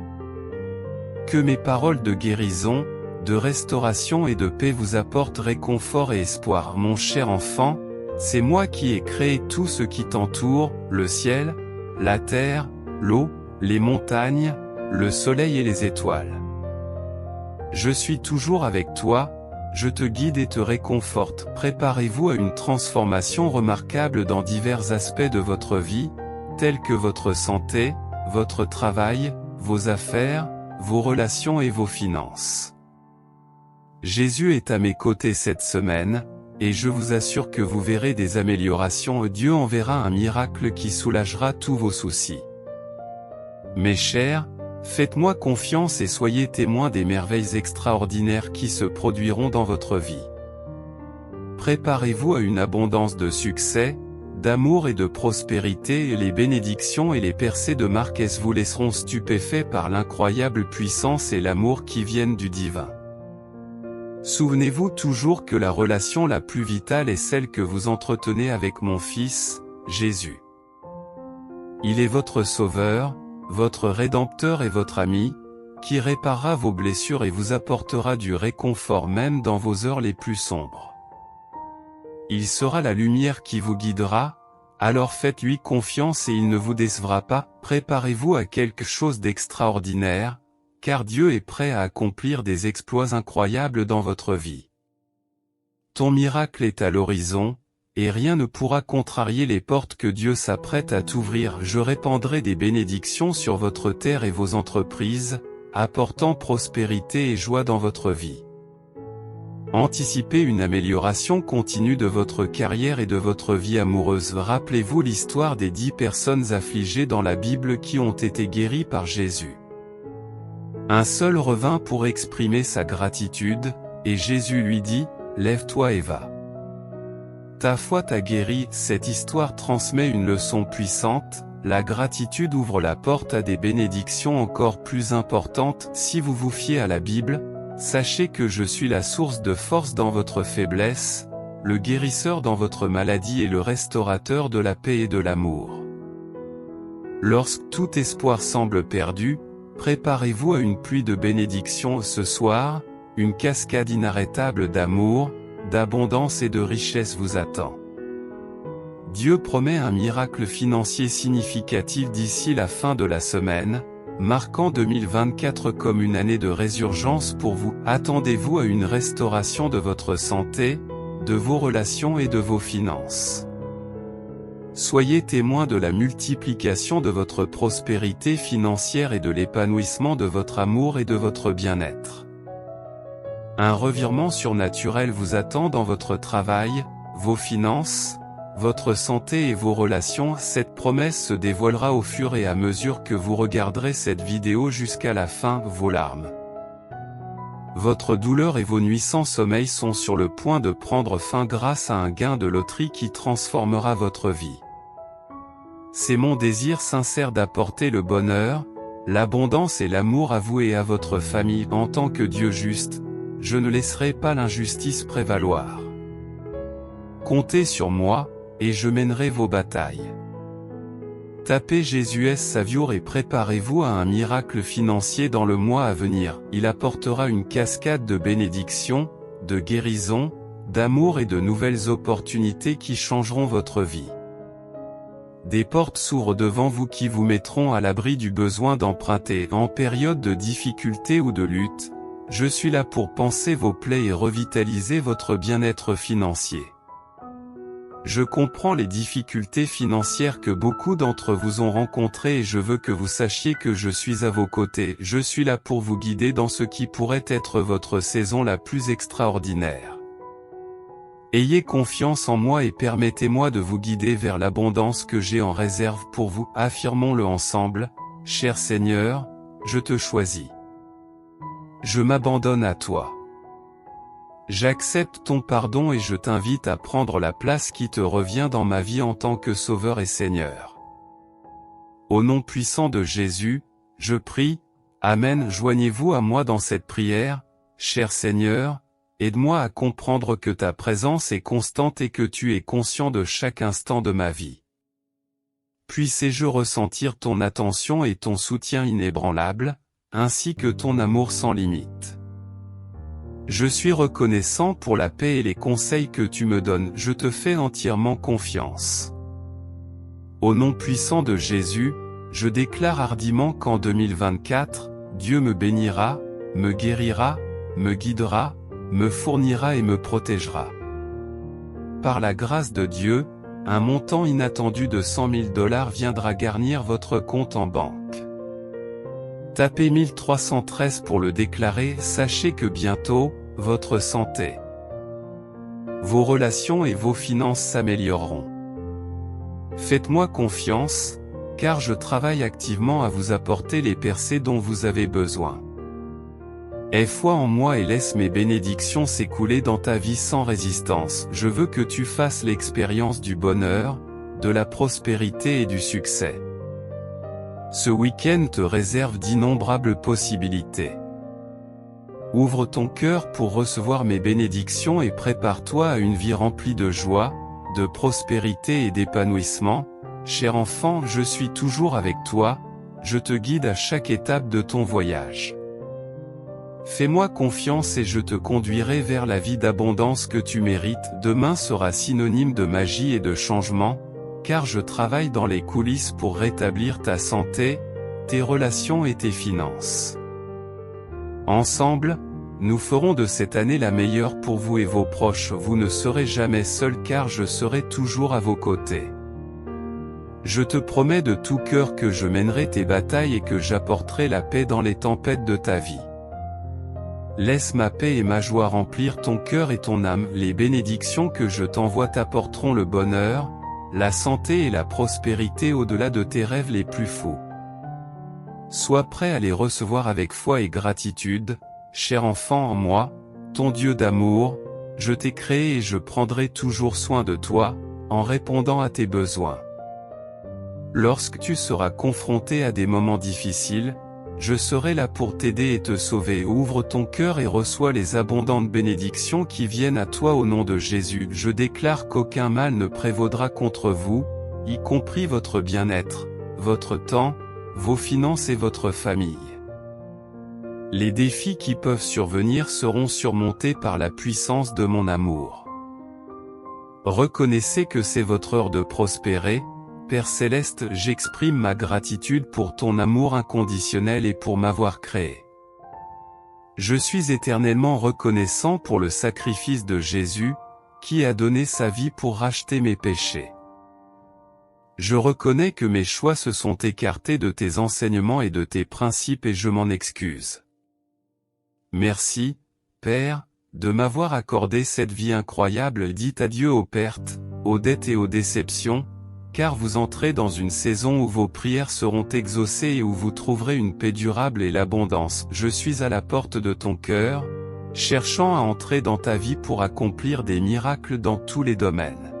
Que mes paroles de guérison, de restauration et de paix vous apportent réconfort et espoir. Mon cher enfant, c'est moi qui ai créé tout ce qui t'entoure, le ciel, la terre, l'eau, les montagnes, le soleil et les étoiles. Je suis toujours avec toi, je te guide et te réconforte. Préparez-vous à une transformation remarquable dans divers aspects de votre vie, tels que votre santé, votre travail, vos affaires, vos relations et vos finances. Jésus est à mes côtés cette semaine, et je vous assure que vous verrez des améliorations. Dieu enverra un miracle qui soulagera tous vos soucis. Mes chers, faites-moi confiance et soyez témoins des merveilles extraordinaires qui se produiront dans votre vie. Préparez-vous à une abondance de succès, d'amour et de prospérité, et les bénédictions et les percées de Marquez vous laisseront stupéfaits par l'incroyable puissance et l'amour qui viennent du divin. Souvenez-vous toujours que la relation la plus vitale est celle que vous entretenez avec mon Fils, Jésus. Il est votre Sauveur, votre Rédempteur et votre ami, qui réparera vos blessures et vous apportera du réconfort même dans vos heures les plus sombres. Il sera la lumière qui vous guidera, alors faites-lui confiance et il ne vous décevra pas. Préparez-vous à quelque chose d'extraordinaire, car Dieu est prêt à accomplir des exploits incroyables dans votre vie. Ton miracle est à l'horizon, et rien ne pourra contrarier les portes que Dieu s'apprête à t'ouvrir. Je répandrai des bénédictions sur votre terre et vos entreprises, apportant prospérité et joie dans votre vie. Anticipez une amélioration continue de votre carrière et de votre vie amoureuse. Rappelez-vous l'histoire des 10 personnes affligées dans la Bible qui ont été guéries par Jésus. Un seul revint pour exprimer sa gratitude, et Jésus lui dit: « Lève-toi et va. Ta foi t'a guéri. » Cette histoire transmet une leçon puissante: la gratitude ouvre la porte à des bénédictions encore plus importantes. Si vous vous fiez à la Bible, sachez que je suis la source de force dans votre faiblesse, le guérisseur dans votre maladie et le restaurateur de la paix et de l'amour. Lorsque tout espoir semble perdu, préparez-vous à une pluie de bénédictions ce soir. Une cascade inarrêtable d'amour, d'abondance et de richesse vous attend. Dieu promet un miracle financier significatif d'ici la fin de la semaine, marquant 2024 comme une année de résurgence pour vous. Attendez-vous à une restauration de votre santé, de vos relations et de vos finances. Soyez témoin de la multiplication de votre prospérité financière et de l'épanouissement de votre amour et de votre bien-être. Un revirement surnaturel vous attend dans votre travail, vos finances, votre santé et vos relations. Cette promesse se dévoilera au fur et à mesure que vous regarderez cette vidéo jusqu'à la fin. Vos larmes, votre douleur et vos nuits sans sommeil sont sur le point de prendre fin grâce à un gain de loterie qui transformera votre vie. C'est mon désir sincère d'apporter le bonheur, l'abondance et l'amour à vous et à votre famille. En tant que Dieu juste, je ne laisserai pas l'injustice prévaloir. Comptez sur moi, et je mènerai vos batailles. Tapez Jésus Savior et préparez-vous à un miracle financier dans le mois à venir. Il apportera une cascade de bénédictions, de guérisons, d'amour et de nouvelles opportunités qui changeront votre vie. Des portes s'ouvrent devant vous qui vous mettront à l'abri du besoin d'emprunter. En période de difficulté ou de lutte, je suis là pour panser vos plaies et revitaliser votre bien-être financier. Je comprends les difficultés financières que beaucoup d'entre vous ont rencontrées et je veux que vous sachiez que je suis à vos côtés. Je suis là pour vous guider dans ce qui pourrait être votre saison la plus extraordinaire. Ayez confiance en moi et permettez-moi de vous guider vers l'abondance que j'ai en réserve pour vous. Affirmons-le ensemble, cher Seigneur, je te choisis. Je m'abandonne à toi. J'accepte ton pardon et je t'invite à prendre la place qui te revient dans ma vie en tant que Sauveur et Seigneur. Au nom puissant de Jésus, je prie, Amen. Joignez-vous à moi dans cette prière, cher Seigneur, aide-moi à comprendre que ta présence est constante et que tu es conscient de chaque instant de ma vie. Puissé-je ressentir ton attention et ton soutien inébranlable, ainsi que ton amour sans limite. Je suis reconnaissant pour la paix et les conseils que tu me donnes. Je te fais entièrement confiance. Au nom puissant de Jésus, je déclare hardiment qu'en 2024, Dieu me bénira, me guérira, me guidera, me fournira et me protégera. Par la grâce de Dieu, un montant inattendu de $100 000 viendra garnir votre compte en banque. Tapez 1313 pour le déclarer. Sachez que bientôt, votre santé, vos relations et vos finances s'amélioreront. Faites-moi confiance, car je travaille activement à vous apporter les percées dont vous avez besoin. Aie foi en moi et laisse mes bénédictions s'écouler dans ta vie sans résistance. Je veux que tu fasses l'expérience du bonheur, de la prospérité et du succès. Ce week-end te réserve d'innombrables possibilités. Ouvre ton cœur pour recevoir mes bénédictions et prépare-toi à une vie remplie de joie, de prospérité et d'épanouissement. Cher enfant, je suis toujours avec toi, je te guide à chaque étape de ton voyage. Fais-moi confiance et je te conduirai vers la vie d'abondance que tu mérites. Demain sera synonyme de magie et de changement, car je travaille dans les coulisses pour rétablir ta santé, tes relations et tes finances. Ensemble, nous ferons de cette année la meilleure pour vous et vos proches. Vous ne serez jamais seul car je serai toujours à vos côtés. Je te promets de tout cœur que je mènerai tes batailles et que j'apporterai la paix dans les tempêtes de ta vie. Laisse ma paix et ma joie remplir ton cœur et ton âme. Les bénédictions que je t'envoie t'apporteront le bonheur, la santé et la prospérité au-delà de tes rêves les plus fous. Sois prêt à les recevoir avec foi et gratitude, cher enfant en moi, ton Dieu d'amour, je t'ai créé et je prendrai toujours soin de toi, en répondant à tes besoins. Lorsque tu seras confronté à des moments difficiles, je serai là pour t'aider et te sauver. Ouvre ton cœur et reçois les abondantes bénédictions qui viennent à toi au nom de Jésus. Je déclare qu'aucun mal ne prévaudra contre vous, y compris votre bien-être, votre temps, vos finances et votre famille. Les défis qui peuvent survenir seront surmontés par la puissance de mon amour. Reconnaissez que c'est votre heure de prospérer. Père Céleste, j'exprime ma gratitude pour ton amour inconditionnel et pour m'avoir créé. Je suis éternellement reconnaissant pour le sacrifice de Jésus, qui a donné sa vie pour racheter mes péchés. Je reconnais que mes choix se sont écartés de tes enseignements et de tes principes et je m'en excuse. Merci, Père, de m'avoir accordé cette vie incroyable. Dites adieu aux pertes, aux dettes et aux déceptions, car vous entrez dans une saison où vos prières seront exaucées et où vous trouverez une paix durable et l'abondance. Je suis à la porte de ton cœur, cherchant à entrer dans ta vie pour accomplir des miracles dans tous les domaines.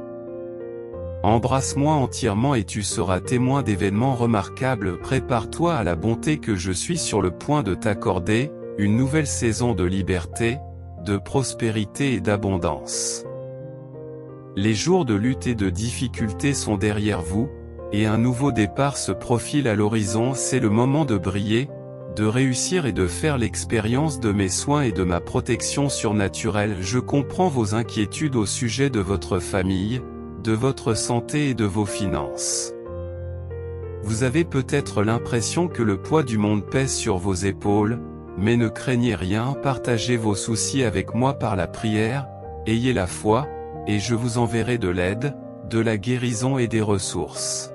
Embrasse-moi entièrement et tu seras témoin d'événements remarquables. Prépare-toi à la bonté que je suis sur le point de t'accorder, une nouvelle saison de liberté, de prospérité et d'abondance. Les jours de lutte et de difficulté sont derrière vous, et un nouveau départ se profile à l'horizon. C'est le moment de briller, de réussir et de faire l'expérience de mes soins et de ma protection surnaturelle. Je comprends vos inquiétudes au sujet de votre famille, de votre santé et de vos finances. Vous avez peut-être l'impression que le poids du monde pèse sur vos épaules, mais ne craignez rien, partagez vos soucis avec moi par la prière, ayez la foi, et je vous enverrai de l'aide, de la guérison et des ressources.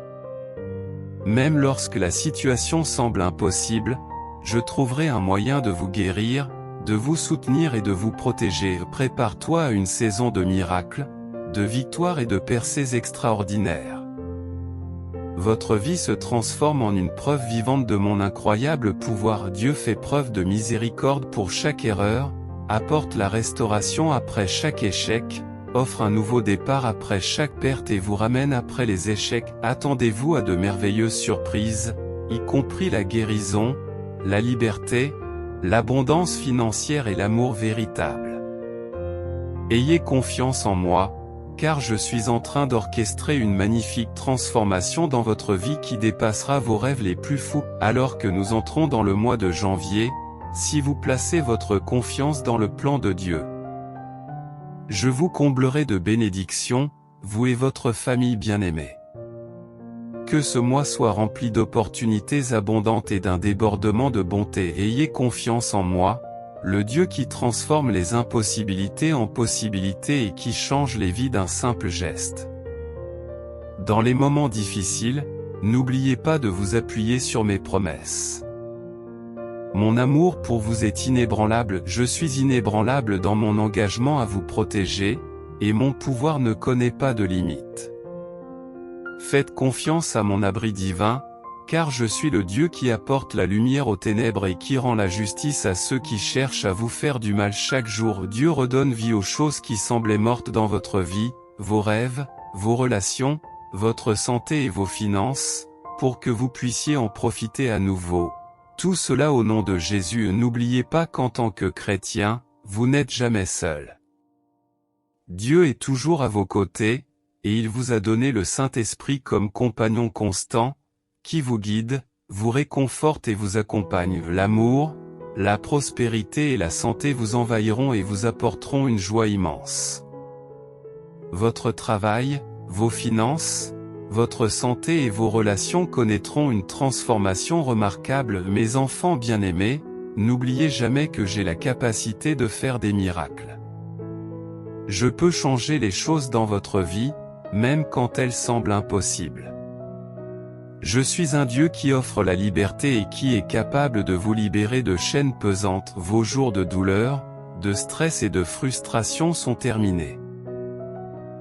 Même lorsque la situation semble impossible, je trouverai un moyen de vous guérir, de vous soutenir et de vous protéger. Prépare-toi à une saison de miracles, de victoires et de percées extraordinaires. Votre vie se transforme en une preuve vivante de mon incroyable pouvoir. Dieu fait preuve de miséricorde pour chaque erreur, apporte la restauration après chaque échec, offre un nouveau départ après chaque perte et vous ramène après les échecs. Attendez-vous à de merveilleuses surprises, y compris la guérison, la liberté, l'abondance financière et l'amour véritable. Ayez confiance en moi, car je suis en train d'orchestrer une magnifique transformation dans votre vie qui dépassera vos rêves les plus fous. Alors que nous entrons dans le mois de janvier, si vous placez votre confiance dans le plan de Dieu, je vous comblerai de bénédictions, vous et votre famille bien-aimée. Que ce mois soit rempli d'opportunités abondantes et d'un débordement de bonté. Ayez confiance en moi, le Dieu qui transforme les impossibilités en possibilités et qui change les vies d'un simple geste. Dans les moments difficiles, n'oubliez pas de vous appuyer sur mes promesses. Mon amour pour vous est inébranlable, je suis inébranlable dans mon engagement à vous protéger, et mon pouvoir ne connaît pas de limite. Faites confiance à mon abri divin, car je suis le Dieu qui apporte la lumière aux ténèbres et qui rend la justice à ceux qui cherchent à vous faire du mal chaque jour. Dieu redonne vie aux choses qui semblaient mortes dans votre vie, vos rêves, vos relations, votre santé et vos finances, pour que vous puissiez en profiter à nouveau. Tout cela au nom de Jésus. N'oubliez pas qu'en tant que chrétien, vous n'êtes jamais seul. Dieu est toujours à vos côtés, et il vous a donné le Saint-Esprit comme compagnon constant, qui vous guide, vous réconforte et vous accompagne. L'amour, la prospérité et la santé vous envahiront et vous apporteront une joie immense. Votre travail, vos finances, votre santé et vos relations connaîtront une transformation remarquable. Mes enfants bien-aimés, n'oubliez jamais que j'ai la capacité de faire des miracles. Je peux changer les choses dans votre vie, même quand elles semblent impossibles. Je suis un Dieu qui offre la liberté et qui est capable de vous libérer de chaînes pesantes. Vos jours de douleur, de stress et de frustration sont terminés.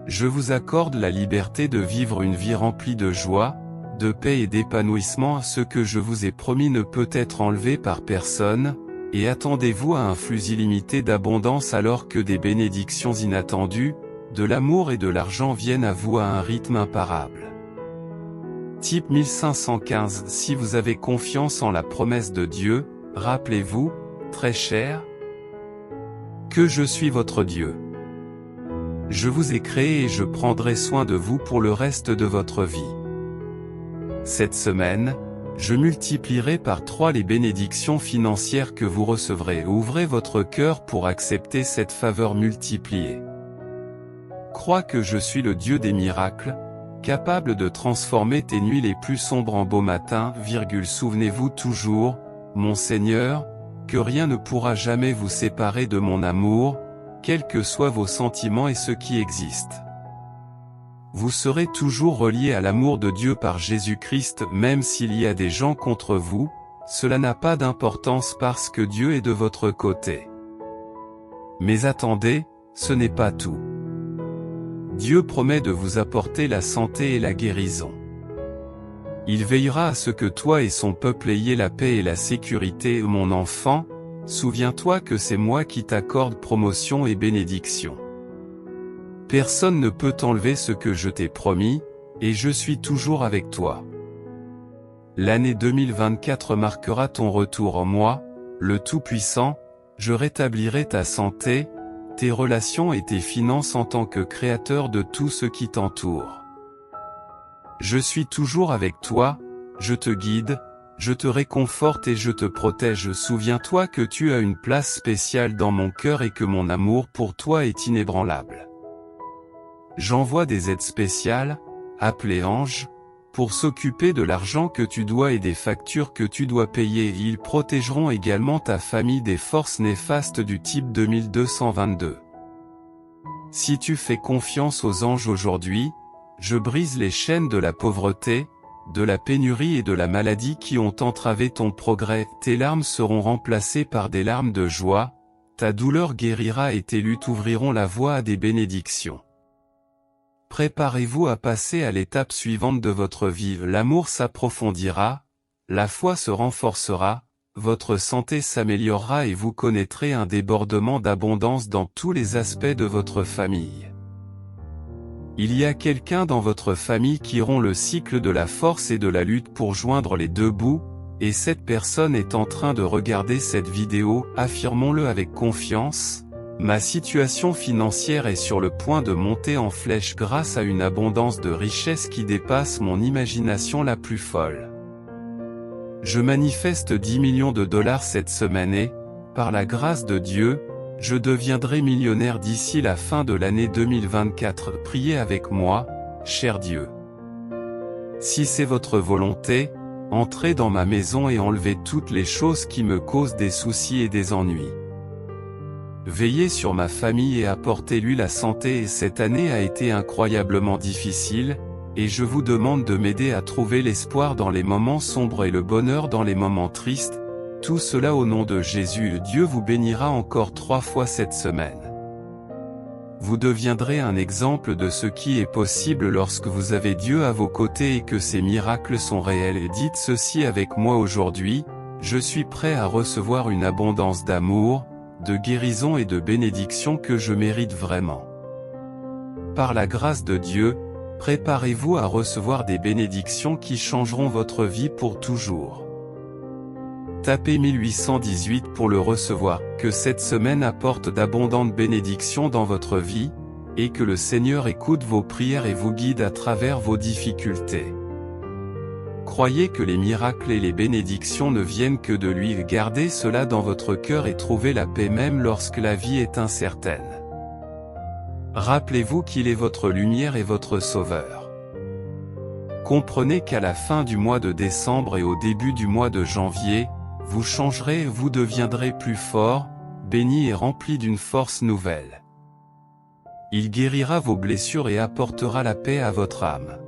Je vous accorde la liberté de vivre une vie remplie de joie, de paix et d'épanouissement. Ce que je vous ai promis ne peut être enlevé par personne, et attendez-vous à un flux illimité d'abondance alors que des bénédictions inattendues, de l'amour et de l'argent viennent à vous à un rythme imparable. Type 1515. Si vous avez confiance en la promesse de Dieu, rappelez-vous, très cher, que je suis votre Dieu. Je vous ai créé et je prendrai soin de vous pour le reste de votre vie. Cette semaine, je multiplierai par 3 les bénédictions financières que vous recevrez. Ouvrez votre cœur pour accepter cette faveur multipliée. Crois que je suis le Dieu des miracles, capable de transformer tes nuits les plus sombres en beaux matins. Souvenez-vous toujours, mon Seigneur, que rien ne pourra jamais vous séparer de mon amour, quels que soient vos sentiments et ce qui existe. Vous serez toujours relié à l'amour de Dieu par Jésus-Christ même s'il y a des gens contre vous, cela n'a pas d'importance parce que Dieu est de votre côté. Mais attendez, ce n'est pas tout. Dieu promet de vous apporter la santé et la guérison. Il veillera à ce que toi et son peuple ayez la paix et la sécurité. Mon enfant, souviens-toi que c'est moi qui t'accorde promotion et bénédiction. Personne ne peut t'enlever ce que je t'ai promis, et je suis toujours avec toi. L'année 2024 marquera ton retour en moi, le Tout-Puissant, je rétablirai ta santé, tes relations et tes finances en tant que créateur de tout ce qui t'entoure. Je suis toujours avec toi, je te guide, je te réconforte et je te protège. Souviens-toi que tu as une place spéciale dans mon cœur et que mon amour pour toi est inébranlable. J'envoie des aides spéciales, appelées anges, pour s'occuper de l'argent que tu dois et des factures que tu dois payer. Ils protégeront également ta famille des forces néfastes du type 2222. Si tu fais confiance aux anges aujourd'hui, je brise les chaînes de la pauvreté, de la pénurie et de la maladie qui ont entravé ton progrès. Tes larmes seront remplacées par des larmes de joie, ta douleur guérira et tes luttes ouvriront la voie à des bénédictions. Préparez-vous à passer à l'étape suivante de votre vie. L'amour s'approfondira, la foi se renforcera, votre santé s'améliorera et vous connaîtrez un débordement d'abondance dans tous les aspects de votre famille. Il y a quelqu'un dans votre famille qui rompt le cycle de la force et de la lutte pour joindre les deux bouts, et cette personne est en train de regarder cette vidéo. Affirmons-le avec confiance. Ma situation financière est sur le point de monter en flèche grâce à une abondance de richesses qui dépasse mon imagination la plus folle. Je manifeste 10 millions de dollars cette semaine et, par la grâce de Dieu, je deviendrai millionnaire d'ici la fin de l'année 2024. Priez avec moi, cher Dieu. Si c'est votre volonté, entrez dans ma maison et enlevez toutes les choses qui me causent des soucis et des ennuis. Veillez sur ma famille et apportez-lui la santé. Et cette année a été incroyablement difficile, et je vous demande de m'aider à trouver l'espoir dans les moments sombres et le bonheur dans les moments tristes. Tout cela au nom de Jésus. Dieu vous bénira encore 3 fois cette semaine. Vous deviendrez un exemple de ce qui est possible lorsque vous avez Dieu à vos côtés et que ces miracles sont réels. Et dites ceci avec moi aujourd'hui, je suis prêt à recevoir une abondance d'amour, de guérison et de bénédiction que je mérite vraiment. Par la grâce de Dieu, préparez-vous à recevoir des bénédictions qui changeront votre vie pour toujours. Tapez 1818 pour le recevoir. Que cette semaine apporte d'abondantes bénédictions dans votre vie, et que le Seigneur écoute vos prières et vous guide à travers vos difficultés. Croyez que les miracles et les bénédictions ne viennent que de lui. Gardez cela dans votre cœur et trouvez la paix même lorsque la vie est incertaine. Rappelez-vous qu'il est votre lumière et votre sauveur. Comprenez qu'à la fin du mois de décembre et au début du mois de janvier, vous changerez et vous deviendrez plus fort, béni et rempli d'une force nouvelle. Il guérira vos blessures et apportera la paix à votre âme.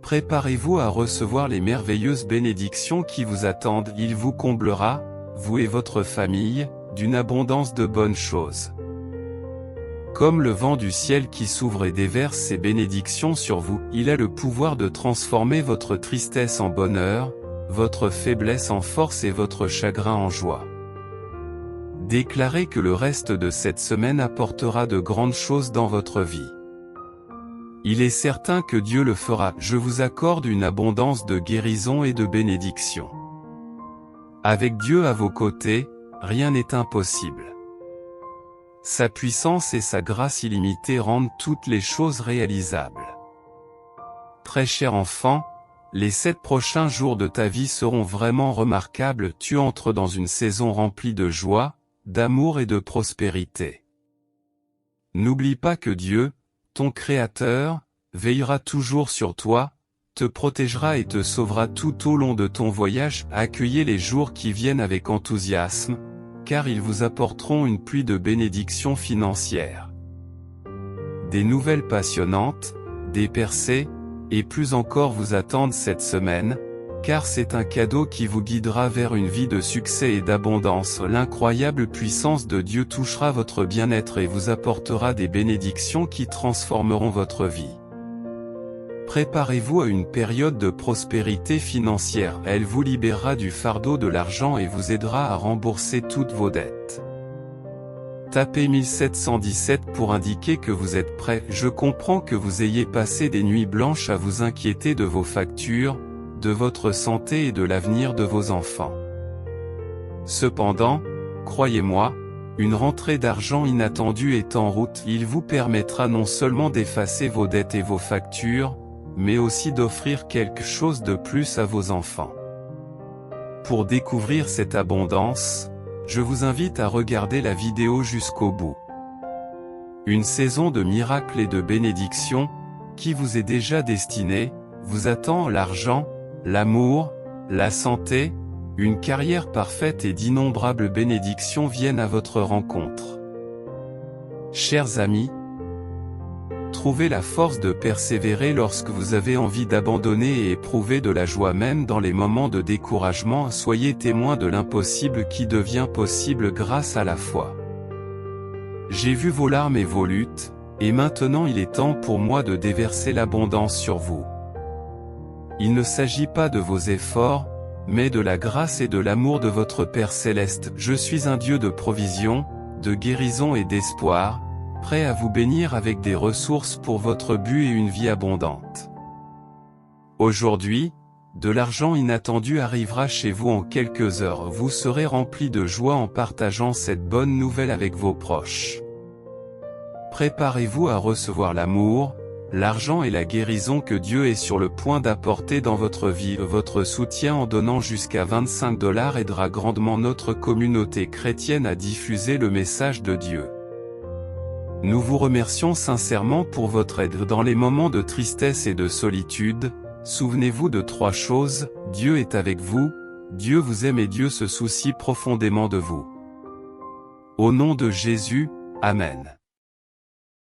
Préparez-vous à recevoir les merveilleuses bénédictions qui vous attendent. Il vous comblera, vous et votre famille, d'une abondance de bonnes choses. Comme le vent du ciel qui s'ouvre et déverse ses bénédictions sur vous, il a le pouvoir de transformer votre tristesse en bonheur, votre faiblesse en force et votre chagrin en joie. Déclarez que le reste de cette semaine apportera de grandes choses dans votre vie. Il est certain que Dieu le fera. Je vous accorde une abondance de guérison et de bénédiction. Avec Dieu à vos côtés, rien n'est impossible. Sa puissance et sa grâce illimitée rendent toutes les choses réalisables. Très cher enfant, les 7 prochains jours de ta vie seront vraiment remarquables. Tu entres dans une saison remplie de joie, d'amour et de prospérité. N'oublie pas que Dieu, ton Créateur, veillera toujours sur toi, te protégera et te sauvera tout au long de ton voyage. Accueillez les jours qui viennent avec enthousiasme, car ils vous apporteront une pluie de bénédictions financières. Des nouvelles passionnantes, des percées, et plus encore vous attendent cette semaine, car c'est un cadeau qui vous guidera vers une vie de succès et d'abondance. L'incroyable puissance de Dieu touchera votre bien-être et vous apportera des bénédictions qui transformeront votre vie. Préparez-vous à une période de prospérité financière. Elle vous libérera du fardeau de l'argent et vous aidera à rembourser toutes vos dettes. Tapez 1717 pour indiquer que vous êtes prêt. Je comprends que vous ayez passé des nuits blanches à vous inquiéter de vos factures, de votre santé et de l'avenir de vos enfants. Cependant, croyez-moi, une rentrée d'argent inattendue est en route. Il vous permettra non seulement d'effacer vos dettes et vos factures, mais aussi d'offrir quelque chose de plus à vos enfants. Pour découvrir cette abondance, je vous invite à regarder la vidéo jusqu'au bout. Une saison de miracles et de bénédictions, qui vous est déjà destinée, vous attend. L'argent, l'amour, la santé, une carrière parfaite et d'innombrables bénédictions viennent à votre rencontre. Chers amis, trouvez la force de persévérer lorsque vous avez envie d'abandonner et éprouver de la joie même dans les moments de découragement. Soyez témoins de l'impossible qui devient possible grâce à la foi. J'ai vu vos larmes et vos luttes, et maintenant il est temps pour moi de déverser l'abondance sur vous. Il ne s'agit pas de vos efforts, mais de la grâce et de l'amour de votre Père Céleste. Je suis un Dieu de provision, de guérison et d'espoir, prêt à vous bénir avec des ressources pour votre but et une vie abondante. Aujourd'hui, de l'argent inattendu arrivera chez vous en quelques heures. Vous serez rempli de joie en partageant cette bonne nouvelle avec vos proches. Préparez-vous à recevoir l'amour, l'argent et la guérison que Dieu est sur le point d'apporter dans votre vie. Votre soutien en donnant jusqu'à 25 $ aidera grandement notre communauté chrétienne à diffuser le message de Dieu. Nous vous remercions sincèrement pour votre aide dans les moments de tristesse et de solitude. Souvenez-vous de 3 choses: Dieu est avec vous, Dieu vous aime et Dieu se soucie profondément de vous. Au nom de Jésus, Amen.